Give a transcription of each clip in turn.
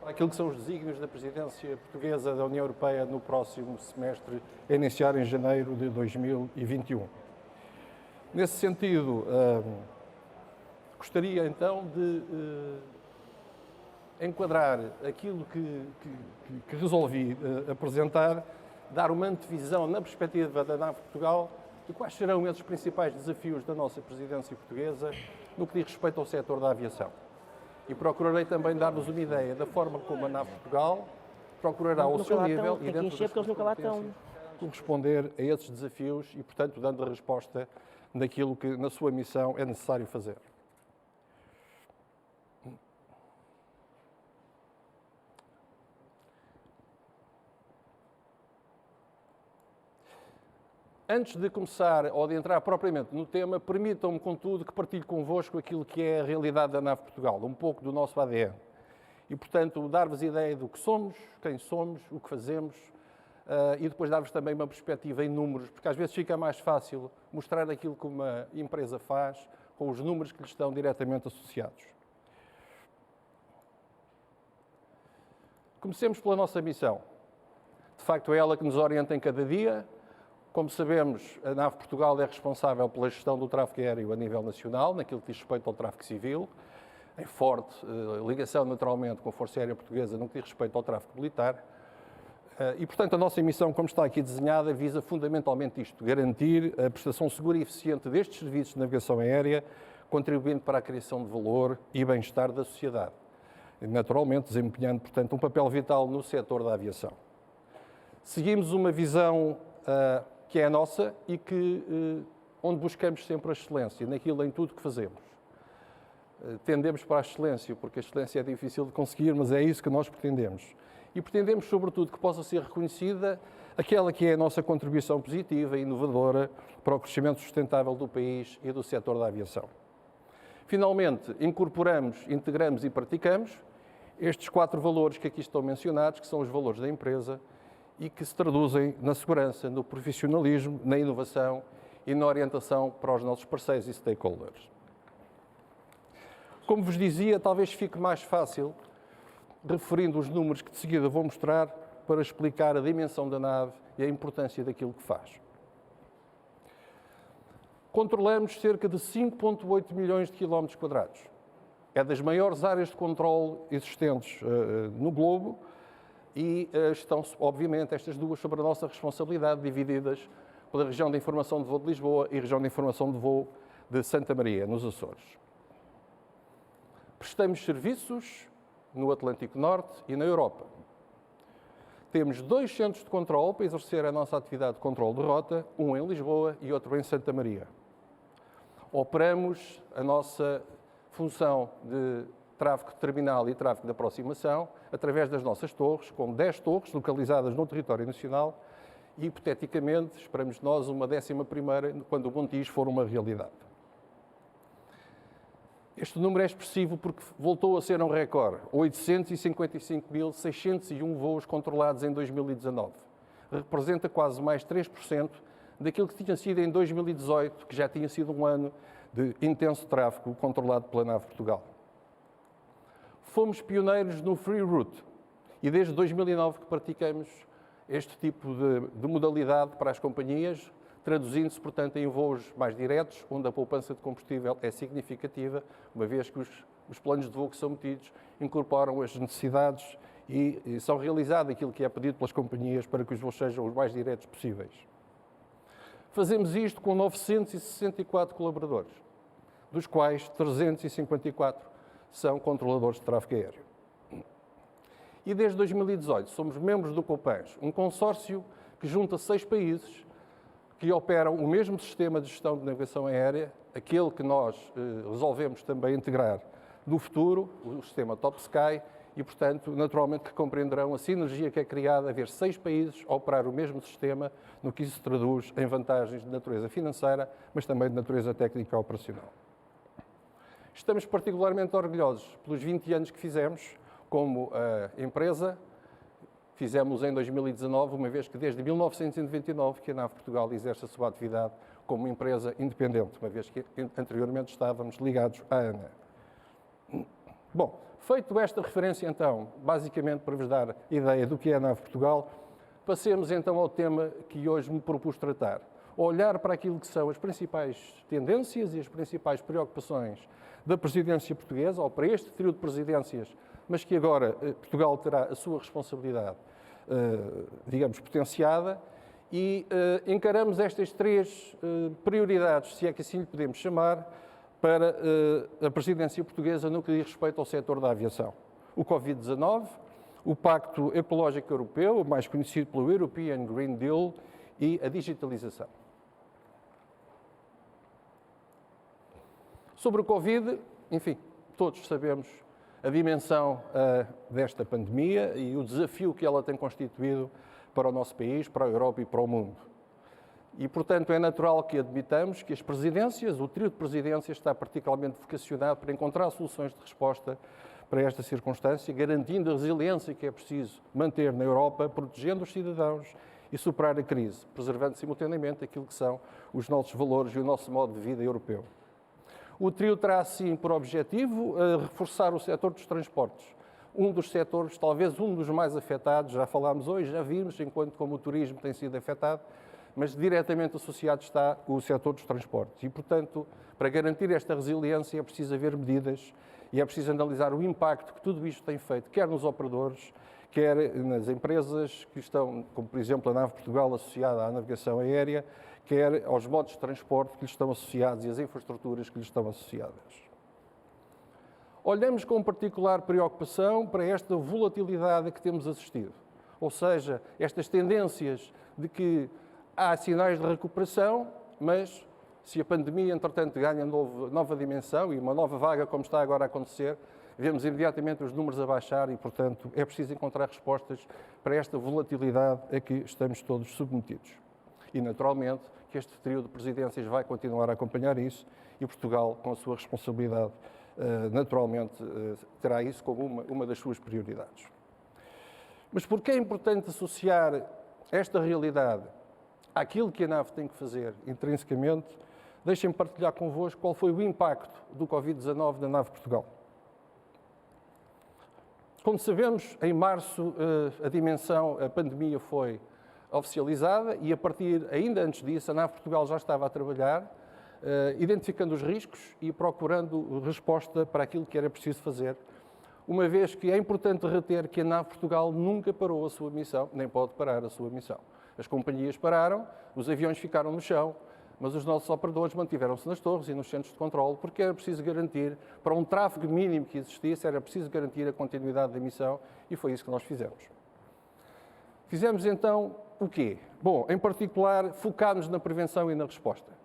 aquilo que são os desígnios da presidência portuguesa da União Europeia no próximo semestre, a iniciar em janeiro de 2021. Nesse sentido, gostaria então de enquadrar aquilo que resolvi apresentar, dar uma antevisão na perspectiva da NAV Portugal de quais serão esses principais desafios da nossa presidência portuguesa no que diz respeito ao setor da aviação. E procurarei também dar-vos uma ideia da forma como a NAV Portugal procurará ao seu nível e dentro das suas competências corresponder a esses desafios e, portanto, dando a resposta naquilo que na sua missão é necessário fazer. Antes de começar ou de entrar propriamente no tema, permitam-me, contudo, que partilhe convosco aquilo que é a realidade da NAV Portugal, um pouco do nosso ADN. E, portanto, dar-vos ideia do que somos, quem somos, o que fazemos, e depois dar-vos também uma perspectiva em números, porque às vezes fica mais fácil mostrar aquilo que uma empresa faz com os números que lhe estão diretamente associados. Comecemos pela nossa missão. De facto, é ela que nos orienta em cada dia. Como sabemos, a NAV Portugal é responsável pela gestão do tráfego aéreo a nível nacional, naquilo que diz respeito ao tráfego civil, em forte ligação, naturalmente, com a Força Aérea Portuguesa no que diz respeito ao tráfego militar. E, portanto, a nossa missão, como está aqui desenhada, visa fundamentalmente isto, garantir a prestação segura e eficiente destes serviços de navegação aérea, contribuindo para a criação de valor e bem-estar da sociedade. E, naturalmente, desempenhando, portanto, um papel vital no setor da aviação. Seguimos uma visão que é a nossa e que, onde buscamos sempre a excelência, naquilo, em tudo que fazemos. Tendemos para a excelência, porque a excelência é difícil de conseguir, mas é isso que nós pretendemos. E pretendemos, sobretudo, que possa ser reconhecida aquela que é a nossa contribuição positiva e inovadora para o crescimento sustentável do país e do setor da aviação. Finalmente, incorporamos, integramos e praticamos estes 4 valores que aqui estão mencionados, que são os valores da empresa, e que se traduzem na segurança, no profissionalismo, na inovação e na orientação para os nossos parceiros e stakeholders. Como vos dizia, talvez fique mais fácil, referindo os números que de seguida vou mostrar, para explicar a dimensão da nave e a importância daquilo que faz. Controlamos cerca de 5,8 milhões de quilómetros quadrados. É das maiores áreas de controle existentes no globo, e estão, obviamente, estas duas sob a nossa responsabilidade, divididas pela região de informação de voo de Lisboa e região de informação de voo de Santa Maria, nos Açores. Prestamos serviços no Atlântico Norte e na Europa. Temos 2 centros de controle para exercer a nossa atividade de controle de rota, um em Lisboa e outro em Santa Maria. Operamos a nossa função de tráfego terminal e tráfego de aproximação através das nossas torres, com 10 torres localizadas no território nacional e, hipoteticamente, esperamos nós uma 11ª quando o Montijo for uma realidade. Este número é expressivo porque voltou a ser um recorde, 855.601 voos controlados em 2019. Representa quase mais 3% daquilo que tinha sido em 2018, que já tinha sido um ano de intenso tráfego controlado pela NAV Portugal. Fomos pioneiros no Free Route e desde 2009 que praticamos este tipo de modalidade para as companhias, traduzindo-se, portanto, em voos mais diretos, onde a poupança de combustível é significativa, uma vez que os planos de voo que são metidos incorporam as necessidades e são realizados aquilo que é pedido pelas companhias para que os voos sejam os mais diretos possíveis. Fazemos isto com 964 colaboradores, dos quais 354 são controladores de tráfego aéreo. E desde 2018 somos membros do COPANS, um consórcio que junta 6 países que operam o mesmo sistema de gestão de navegação aérea, aquele que nós resolvemos também integrar no futuro, o sistema Top Sky, e, portanto, naturalmente que compreenderão a sinergia que é criada a ver 6 países a operar o mesmo sistema, no que isso se traduz em vantagens de natureza financeira, mas também de natureza técnica e operacional. Estamos particularmente orgulhosos pelos 20 anos que fizemos como empresa. Fizemos em 2019, uma vez que desde 1999 que a NAV Portugal exerce a sua atividade como empresa independente, uma vez que anteriormente estávamos ligados à ANA. Bom, feito esta referência então, basicamente para vos dar ideia do que é a NAV Portugal, passemos então ao tema que hoje me propus tratar. Olhar para aquilo que são as principais tendências e as principais preocupações da presidência portuguesa, ou para este trio de presidências, mas que agora Portugal terá a sua responsabilidade, digamos, potenciada, e encaramos estas três prioridades, se é que assim lhe podemos chamar, para a presidência portuguesa no que diz respeito ao setor da aviação. O Covid-19, o Pacto Ecológico Europeu, mais conhecido pelo European Green Deal, e a digitalização. Sobre o Covid, enfim, todos sabemos a dimensão desta pandemia e o desafio que ela tem constituído para o nosso país, para a Europa e para o mundo. E, portanto, é natural que admitamos que as presidências, o trio de presidências, está particularmente vocacionado para encontrar soluções de resposta para esta circunstância, garantindo a resiliência que é preciso manter na Europa, protegendo os cidadãos e superar a crise, preservando simultaneamente aquilo que são os nossos valores e o nosso modo de vida europeu. O trio terá, assim, por objetivo reforçar o setor dos transportes, um dos setores, talvez um dos mais afetados, já falámos hoje, já vimos, enquanto como o turismo tem sido afetado, mas diretamente associado está o setor dos transportes. E, portanto, para garantir esta resiliência é preciso haver medidas e é preciso analisar o impacto que tudo isto tem feito, quer nos operadores, quer nas empresas que estão, como por exemplo a NAV Portugal associada à navegação aérea, quer aos modos de transporte que lhes estão associados e às infraestruturas que lhes estão associadas. Olhamos com particular preocupação para esta volatilidade a que temos assistido, ou seja, estas tendências de que há sinais de recuperação, mas se a pandemia, entretanto, ganha nova dimensão e uma nova vaga, como está agora a acontecer, vemos imediatamente os números a baixar e, portanto, é preciso encontrar respostas para esta volatilidade a que estamos todos submetidos. E, naturalmente, que este trio de presidências vai continuar a acompanhar isso e Portugal, com a sua responsabilidade, naturalmente, terá isso como uma das suas prioridades. Mas por que é importante associar esta realidade àquilo que a NAV tem que fazer intrinsecamente? Deixem-me partilhar convosco qual foi o impacto do Covid-19 na NAV Portugal. Como sabemos, em março a pandemia foi oficializada e a partir, ainda antes disso, a NAV Portugal já estava a trabalhar, identificando os riscos e procurando resposta para aquilo que era preciso fazer, uma vez que é importante reter que a NAV Portugal nunca parou a sua missão, nem pode parar a sua missão. As companhias pararam, os aviões ficaram no chão, mas os nossos operadores mantiveram-se nas torres e nos centros de controle, porque era preciso garantir, para um tráfego mínimo que existisse, era preciso garantir a continuidade da missão e foi isso que nós fizemos. Fizemos então o quê? Bom, em particular, focámos na prevenção e na resposta.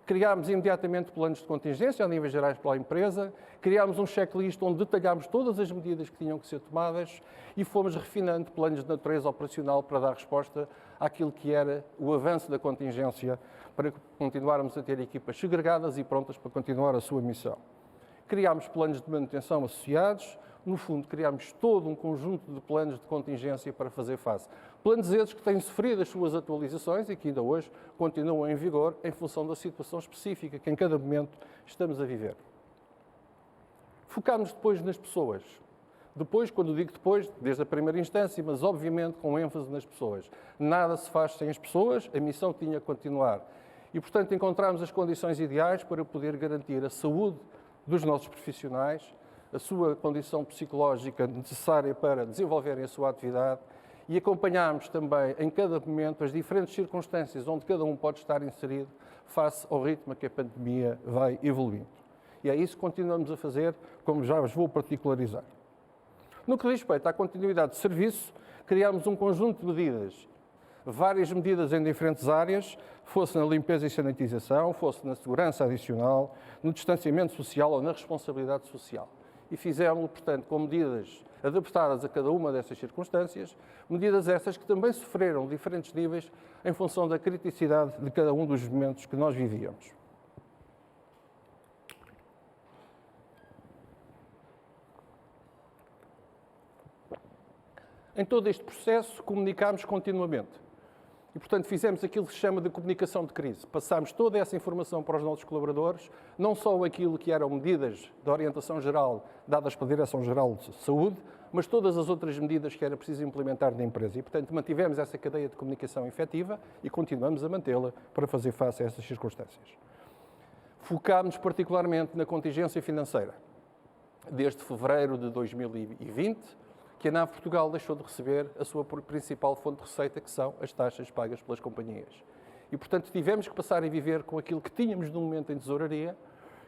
Criámos imediatamente planos de contingência a níveis gerais pela empresa, criámos um checklist onde detalhámos todas as medidas que tinham que ser tomadas e fomos refinando planos de natureza operacional para dar resposta àquilo que era o avanço da contingência, para continuarmos a ter equipas segregadas e prontas para continuar a sua missão. Criámos planos de manutenção associados, no fundo criámos todo um conjunto de planos de contingência para fazer face. Planos esses que têm sofrido as suas atualizações e que ainda hoje continuam em vigor em função da situação específica que em cada momento estamos a viver. Focámos depois nas pessoas. Depois, quando digo depois, desde a primeira instância, mas obviamente com ênfase nas pessoas. Nada se faz sem as pessoas, a missão tinha que continuar. E, portanto, encontramos as condições ideais para poder garantir a saúde dos nossos profissionais, a sua condição psicológica necessária para desenvolverem a sua atividade e acompanhámos também em cada momento as diferentes circunstâncias onde cada um pode estar inserido face ao ritmo que a pandemia vai evoluindo. E é isso que continuamos a fazer, como já vos vou particularizar. No que diz respeito à continuidade de serviço, criámos um conjunto de medidas, várias medidas em diferentes áreas, fosse na limpeza e sanitização, fosse na segurança adicional, no distanciamento social ou na responsabilidade social. E fizemos, portanto, com medidas adaptadas a cada uma dessas circunstâncias, medidas essas que também sofreram diferentes níveis em função da criticidade de cada um dos momentos que nós vivíamos. Em todo este processo, comunicámos continuamente. E, portanto, fizemos aquilo que se chama de comunicação de crise. Passámos toda essa informação para os nossos colaboradores, não só aquilo que eram medidas de orientação geral dadas pela Direção-Geral de Saúde, mas todas as outras medidas que era preciso implementar na empresa. E, portanto, mantivemos essa cadeia de comunicação efetiva e continuamos a mantê-la para fazer face a essas circunstâncias. Focámos particularmente na contingência financeira. Desde fevereiro de 2020, que a NAV Portugal deixou de receber a sua principal fonte de receita, que são as taxas pagas pelas companhias. E, portanto, tivemos que passar a viver com aquilo que tínhamos no momento em tesouraria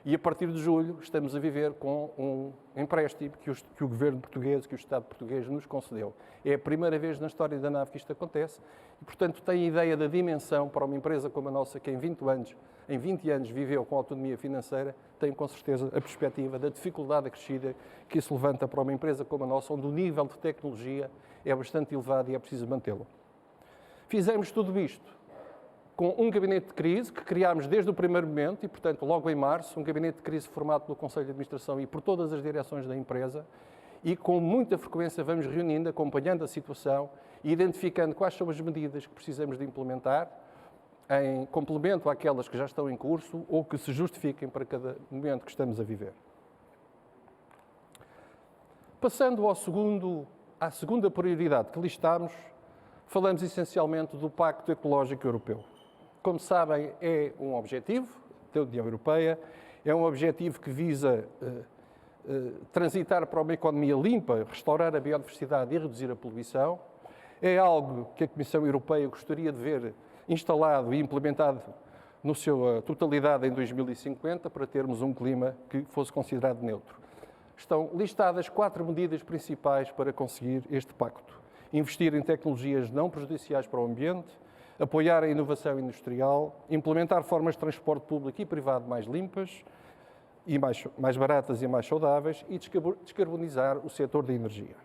e, a partir de julho, estamos a viver com um empréstimo que o governo português, que o Estado português nos concedeu. É a primeira vez na história da NAV que isto acontece e, portanto, tem ideia da dimensão para uma empresa como a nossa, que em 20 anos viveu com autonomia financeira, tem com certeza a perspectiva da dificuldade acrescida que isso levanta para uma empresa como a nossa, onde o nível de tecnologia é bastante elevado e é preciso mantê-lo. Fizemos tudo isto com um gabinete de crise que criámos desde o primeiro momento e, portanto, logo em março, um gabinete de crise formado pelo Conselho de Administração e por todas as direções da empresa e com muita frequência vamos reunindo, acompanhando a situação e identificando quais são as medidas que precisamos de implementar em complemento àquelas que já estão em curso ou que se justifiquem para cada momento que estamos a viver. Passando à segunda prioridade que listámos, falamos essencialmente do Pacto Ecológico Europeu. Como sabem, é um objetivo da União Europeia, é um objetivo que visa transitar para uma economia limpa, restaurar a biodiversidade e reduzir a poluição. É algo que a Comissão Europeia gostaria de ver instalado e implementado na sua totalidade em 2050 para termos um clima que fosse considerado neutro. Estão listadas 4 medidas principais para conseguir este pacto. Investir em tecnologias não prejudiciais para o ambiente, apoiar a inovação industrial, implementar formas de transporte público e privado mais limpas e mais baratas e mais saudáveis e descarbonizar o setor da energia.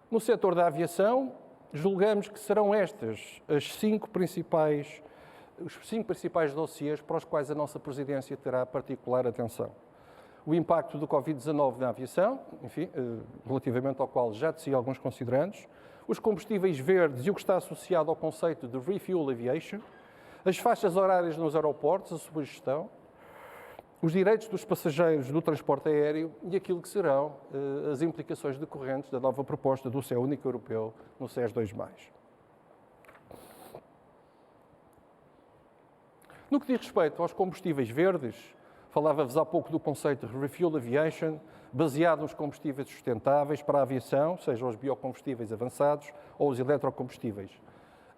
No setor da aviação, julgamos que serão estes os 5 principais dossiês para os quais a nossa presidência terá particular atenção. O impacto do Covid-19 na aviação, enfim, relativamente ao qual já teci alguns considerandos, os combustíveis verdes e o que está associado ao conceito de Refuel Aviation, as faixas horárias nos aeroportos, a sua gestão, os direitos dos passageiros do transporte aéreo e aquilo que serão as implicações decorrentes da nova proposta do Céu Único Europeu no SES 2+. No que diz respeito aos combustíveis verdes, falava-vos há pouco do conceito de Refuel Aviation, baseado nos combustíveis sustentáveis para a aviação, sejam os biocombustíveis avançados ou os eletrocombustíveis,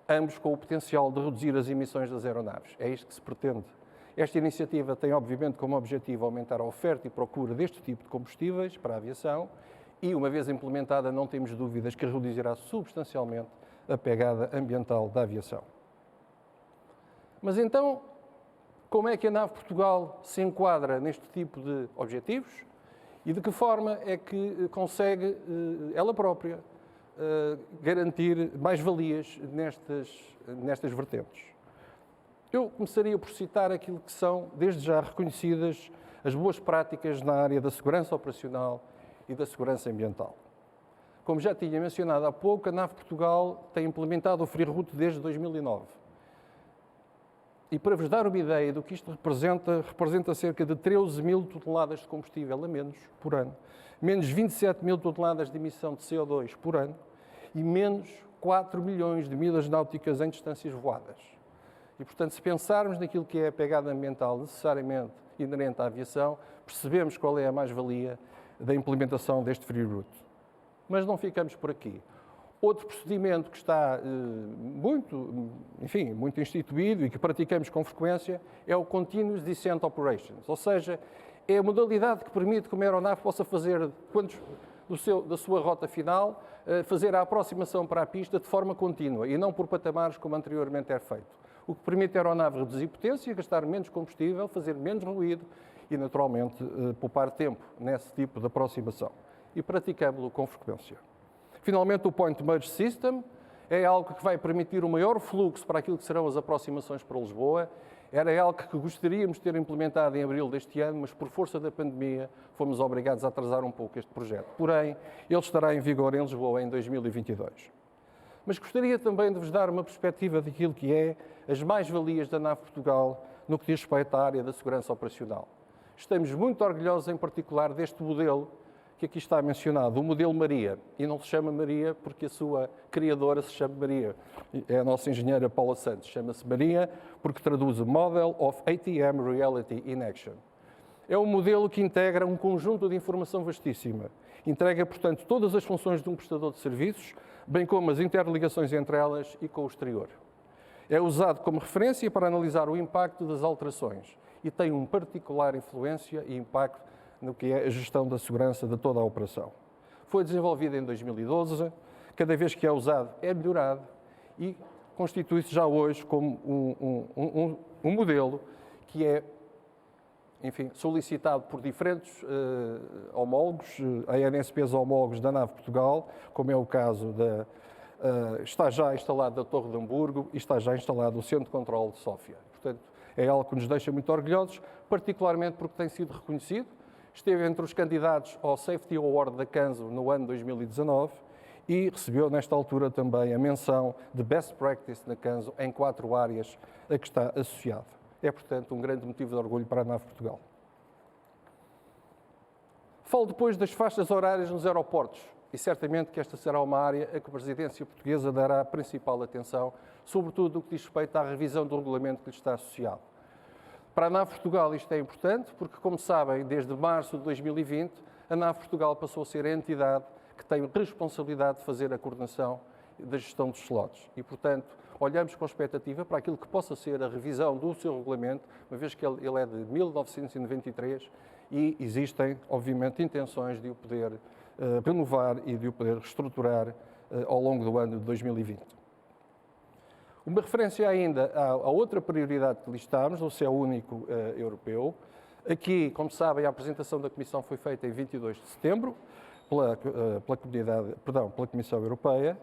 ambos com o potencial de reduzir as emissões das aeronaves. É isto que se pretende. Esta iniciativa tem, obviamente, como objetivo aumentar a oferta e procura deste tipo de combustíveis para a aviação e, uma vez implementada, não temos dúvidas que reduzirá substancialmente a pegada ambiental da aviação. Mas então, como é que a NAV Portugal se enquadra neste tipo de objetivos e de que forma é que consegue, ela própria, garantir mais-valias nestas vertentes? Eu começaria por citar aquilo que são, desde já, reconhecidas as boas práticas na área da segurança operacional e da segurança ambiental. Como já tinha mencionado há pouco, a NAV Portugal tem implementado o Free Route desde 2009. E para vos dar uma ideia do que isto representa cerca de 13 mil toneladas de combustível a menos por ano, menos 27 mil toneladas de emissão de CO2 por ano e menos 4 milhões de milhas náuticas em distâncias voadas. E, portanto, se pensarmos naquilo que é a pegada ambiental necessariamente inerente à aviação, percebemos qual é a mais-valia da implementação deste Free Route. Mas não ficamos por aqui. Outro procedimento que está muito instituído e que praticamos com frequência é o Continuous Descent Operations, ou seja, é a modalidade que permite que uma aeronave possa fazer, da sua rota final, fazer a aproximação para a pista de forma contínua e não por patamares como anteriormente era feito. O que permite a aeronave reduzir potência, gastar menos combustível, fazer menos ruído e, naturalmente, poupar tempo nesse tipo de aproximação. E praticamos-lo com frequência. Finalmente, o Point Merge System é algo que vai permitir um maior fluxo para aquilo que serão as aproximações para Lisboa. Era algo que gostaríamos de ter implementado em abril deste ano, mas por força da pandemia fomos obrigados a atrasar um pouco este projeto. Porém, ele estará em vigor em Lisboa em 2022. Mas gostaria também de vos dar uma perspectiva daquilo que é as mais-valias da NAV Portugal no que diz respeito à área da segurança operacional. Estamos muito orgulhosos, em particular, deste modelo que aqui está mencionado, o modelo Maria. E não se chama Maria porque a sua criadora se chama Maria. É a nossa engenheira Paula Santos. Chama-se Maria porque traduz o Model of ATM Reality in Action. É um modelo que integra um conjunto de informação vastíssima. Entrega, portanto, todas as funções de um prestador de serviços, bem como as interligações entre elas e com o exterior. É usado como referência para analisar o impacto das alterações e tem uma particular influência e impacto no que é a gestão da segurança de toda a operação. Foi desenvolvido em 2012, cada vez que é usado é melhorado e constitui-se já hoje como um modelo que é, enfim, solicitado por diferentes homólogos, ANSPs homólogos da NAV Portugal, como é o caso da... está já instalado a Torre de Hamburgo e está já instalado o Centro de Controlo de Sófia. Portanto, é algo que nos deixa muito orgulhosos, particularmente porque tem sido reconhecido. Esteve entre os candidatos ao Safety Award da CANSO no ano 2019 e recebeu, nesta altura, também a menção de Best Practice na CANSO em 4 áreas a que está associado. É, portanto, um grande motivo de orgulho para a NAV Portugal. Falo depois das faixas horárias nos aeroportos e certamente que esta será uma área a que a Presidência Portuguesa dará a principal atenção, sobretudo no que diz respeito à revisão do regulamento que lhe está associado. Para a NAV Portugal isto é importante porque, como sabem, desde março de 2020, a NAV Portugal passou a ser a entidade que tem a responsabilidade de fazer a coordenação da gestão dos slots. E, portanto, olhamos com expectativa para aquilo que possa ser a revisão do seu regulamento, uma vez que ele é de 1993 e existem, obviamente, intenções de o poder renovar e de o poder reestruturar ao longo do ano de 2020. Uma referência ainda à outra prioridade que listámos, o Céu Único Europeu. Aqui, como sabem, a apresentação da Comissão foi feita em 22 de setembro pela Comissão Europeia.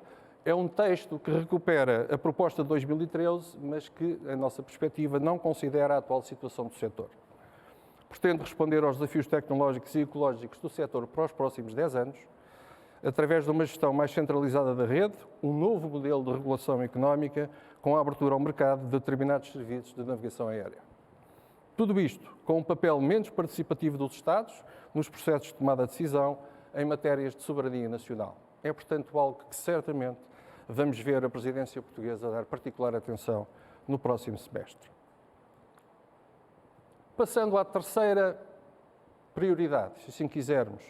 É um texto que recupera a proposta de 2013, mas que, a nossa perspectiva, não considera a atual situação do setor. Pretende responder aos desafios tecnológicos e ecológicos do setor para os próximos 10 anos, através de uma gestão mais centralizada da rede, um novo modelo de regulação económica com a abertura ao mercado de determinados serviços de navegação aérea. Tudo isto com um papel menos participativo dos Estados nos processos de tomada de decisão em matérias de soberania nacional. É, portanto, algo que certamente vamos ver a Presidência Portuguesa dar particular atenção no próximo semestre. Passando à terceira prioridade, se assim quisermos,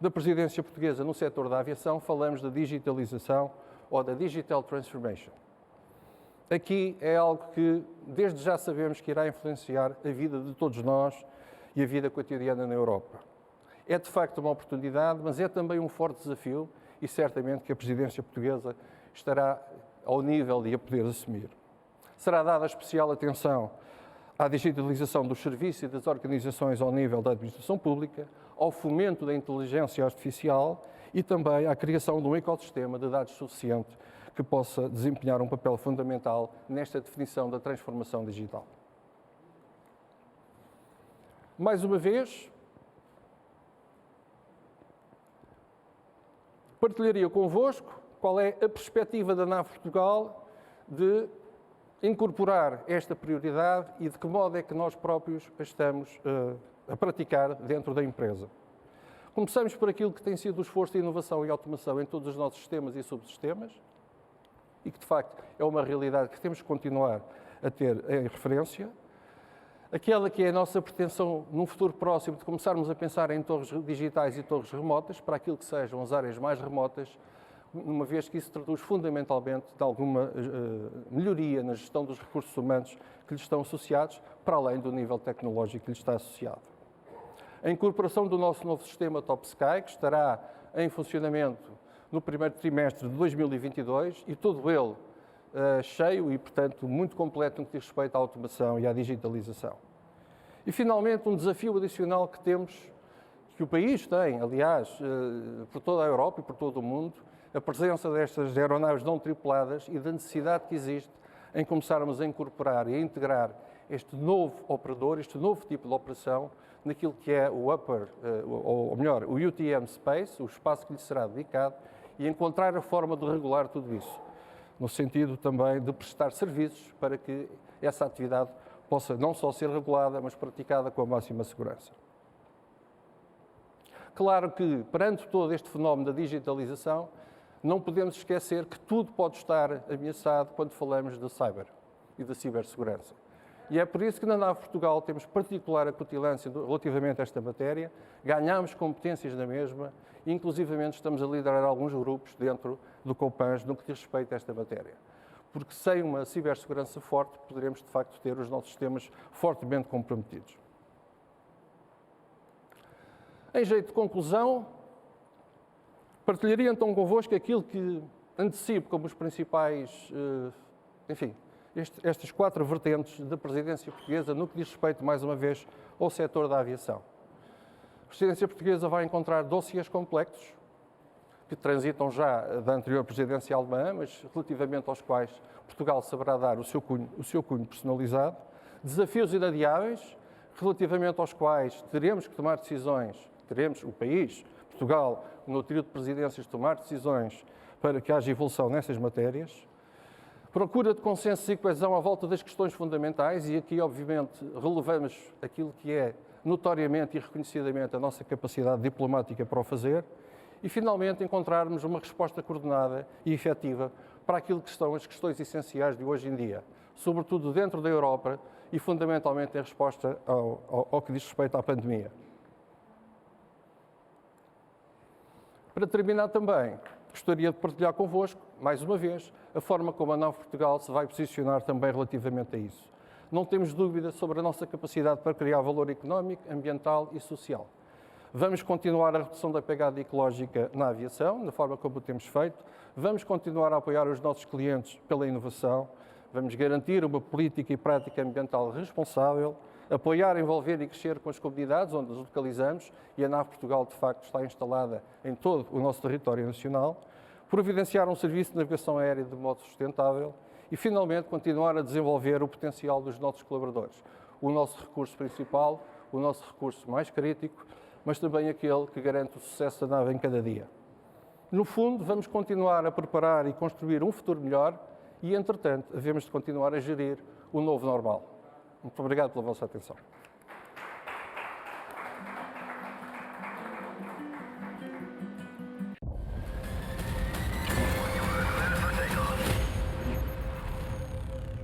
da Presidência Portuguesa no setor da aviação, falamos da digitalização ou da Digital Transformation. Aqui é algo que, desde já, sabemos que irá influenciar a vida de todos nós e a vida cotidiana na Europa. É, de facto, uma oportunidade, mas é também um forte desafio e, certamente, que a Presidência Portuguesa estará ao nível de a poder assumir. Será dada especial atenção à digitalização dos serviços e das organizações ao nível da administração pública, ao fomento da inteligência artificial e também à criação de um ecossistema de dados suficiente que possa desempenhar um papel fundamental nesta definição da transformação digital. Mais uma vez, partilharia convosco qual é a perspectiva da NAV Portugal de incorporar esta prioridade e de que modo é que nós próprios a estamos a praticar dentro da empresa. Começamos por aquilo que tem sido o esforço de inovação e automação em todos os nossos sistemas e subsistemas e que, de facto, é uma realidade que temos que continuar a ter em referência. Aquela que é a nossa pretensão num futuro próximo de começarmos a pensar em torres digitais e torres remotas para aquilo que sejam as áreas mais remotas, uma vez que isso traduz fundamentalmente de alguma melhoria na gestão dos recursos humanos que lhes estão associados, para além do nível tecnológico que lhes está associado. A incorporação do nosso novo sistema Top Sky, que estará em funcionamento no primeiro trimestre de 2022 e todo ele cheio e, portanto, muito completo no que diz respeito à automação e à digitalização. E, finalmente, um desafio adicional que temos, que o país tem, aliás, por toda a Europa e por todo o mundo, a presença destas aeronaves não tripuladas e da necessidade que existe em começarmos a incorporar e a integrar este novo operador, este novo tipo de operação, naquilo que é o o UTM Space, o espaço que lhe será dedicado, e encontrar a forma de regular tudo isso. no sentido também de prestar serviços para que essa atividade possa não só ser regulada, mas praticada com a máxima segurança. Claro que, perante todo este fenómeno da digitalização, não podemos esquecer que tudo pode estar ameaçado quando falamos de cyber e de cibersegurança. E é por isso que na NAV Portugal temos particular acutilância relativamente a esta matéria, ganhamos competências na mesma e, inclusivamente, estamos a liderar alguns grupos dentro do COPANS no que diz respeito a esta matéria. Porque sem uma cibersegurança forte, poderemos, de facto, ter os nossos sistemas fortemente comprometidos. Em jeito de conclusão, partilharia então convosco aquilo que antecipo como os principais, estas 4 vertentes da presidência portuguesa no que diz respeito, mais uma vez, ao setor da aviação. A presidência portuguesa vai encontrar dossiês complexos, que transitam já da anterior presidência alemã, mas relativamente aos quais Portugal saberá dar o seu cunho personalizado, desafios inadiáveis, relativamente aos quais teremos que tomar decisões, teremos o país, Portugal, no tríodo de presidências, tomar decisões para que haja evolução nessas matérias, procura de consenso e coesão à volta das questões fundamentais, e aqui, obviamente, relevamos aquilo que é notoriamente e reconhecidamente a nossa capacidade diplomática para o fazer, e, finalmente, encontrarmos uma resposta coordenada e efetiva para aquilo que são as questões essenciais de hoje em dia, sobretudo dentro da Europa e, fundamentalmente, em resposta ao que diz respeito à pandemia. Para terminar também, gostaria de partilhar convosco, mais uma vez, a forma como a NAV Portugal se vai posicionar também relativamente a isso. Não temos dúvida sobre a nossa capacidade para criar valor económico, ambiental e social. Vamos continuar a redução da pegada ecológica na aviação, da forma como o temos feito. Vamos continuar a apoiar os nossos clientes pela inovação. Vamos garantir uma política e prática ambiental responsável, apoiar, envolver e crescer com as comunidades onde nos localizamos, e a NAV Portugal, de facto, está instalada em todo o nosso território nacional, providenciar um serviço de navegação aérea de modo sustentável e, finalmente, continuar a desenvolver o potencial dos nossos colaboradores. O nosso recurso principal, o nosso recurso mais crítico, mas também aquele que garante o sucesso da nave em cada dia. No fundo, vamos continuar a preparar e construir um futuro melhor e, entretanto, havemos de continuar a gerir o novo normal. Muito obrigado pela vossa atenção.